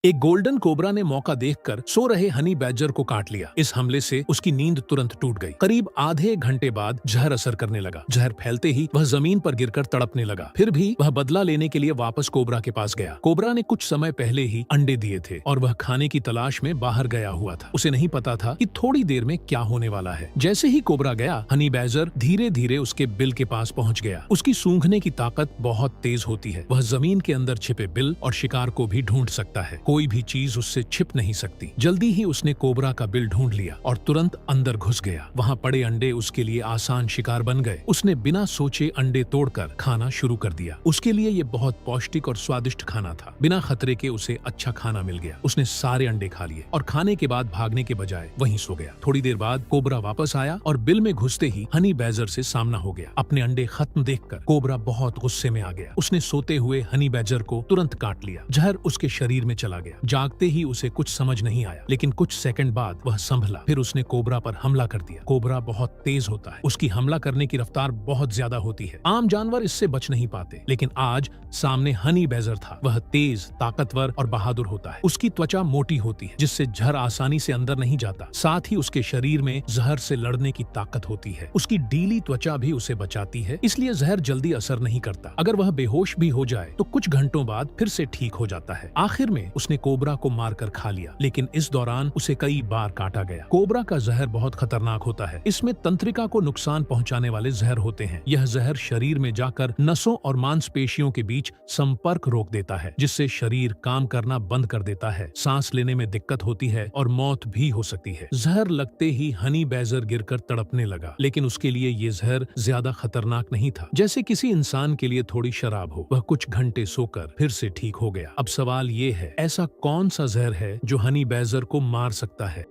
एक golden cobra ने मौका देखकर सो रहे हनी बैडजर को काट लिया। इस हमले से उसकी नींद तुरंत टूट गई। करीब आधे घंटे बाद जहर असर करने लगा। जहर फैलते ही वह जमीन पर गिरकर तड़पने लगा। फिर भी वह बदला लेने के लिए वापस कोबरा के पास गया। कोबरा ने कुछ समय पहले ही अंडे दिए थे और वह खाने की तलाश में बाहर गया हुआ था। उसे नहीं पता था कि थोड़ी देर में क्या होने वाला है। जैसे ही कोबरा गया, हनी बैडजर धीरे धीरे उसके बिल के पास पहुंच गया। उसकी सूंघने की ताकत बहुत तेज होती है। वह जमीन के अंदर छिपे बिल और शिकार को भी ढूंढ सकता है। कोई भी चीज उससे छिप नहीं सकती। जल्दी ही उसने कोबरा का बिल ढूंढ लिया और तुरंत अंदर घुस गया। वहाँ पड़े अंडे उसके लिए आसान शिकार बन गए। उसने बिना सोचे अंडे तोड़कर खाना शुरू कर दिया। उसके लिए ये बहुत पौष्टिक और स्वादिष्ट खाना था। बिना खतरे के उसे अच्छा खाना मिल गया। उसने सारे अंडे खा लिए और खाने के बाद भागने के बजाय वहीं सो गया। थोड़ी देर बाद कोबरा वापस आया और बिल में घुसते ही हनी बैडजर से सामना हो गया। अपने अंडे खत्म देखकर कोबरा बहुत गुस्से में आ गया। उसने सोते हुए हनी बैडजर को तुरंत काट लिया। जहर उसके शरीर में चला गया। जागते ही उसे कुछ समझ नहीं आया, लेकिन कुछ सेकंड बाद वह संभला। फिर उसने कोबरा पर हमला कर दिया। कोबरा बहुत तेज होता है। उसकी हमला करने की रफ्तार बहुत ज्यादा होती है। आम जानवर इससे बच नहीं पाते, लेकिन आज सामने हनी बैडजर था। वह तेज, ताकतवर और बहादुर होता है। उसकी त्वचा मोटी होती है, जिससे जहर आसानी से अंदर नहीं जाता। साथ ही उसके शरीर में जहर से लड़ने की ताकत होती है। उसकी ढीली त्वचा भी उसे बचाती है, इसलिए जहर जल्दी असर नहीं करता। अगर वह बेहोश भी हो जाए तो कुछ घंटों बाद फिर से ठीक हो जाता है। आखिर में उसने कोबरा को मारकर खा लिया, लेकिन इस दौरान उसे कई बार काटा गया। कोबरा का जहर बहुत खतरनाक होता है। इसमें तंत्रिका को नुकसान पहुंचाने वाले जहर होते हैं। यह जहर शरीर में जाकर नसों और मांसपेशियों के बीच संपर्क रोक देता है, जिससे शरीर काम करना बंद कर देता है। सांस लेने में दिक्कत होती है और मौत भी हो सकती है। जहर लगते ही हनी बैडजर गिरकर तड़पने लगा, लेकिन उसके लिए ये जहर ज्यादा खतरनाक नहीं था। जैसे किसी इंसान के लिए थोड़ी शराब हो। वह कुछ घंटे सोकर फिर से ठीक हो गया। अब सवाल ये है, ऐसा कौन सा जहर है जो हनी बैडजर को मार सकता है?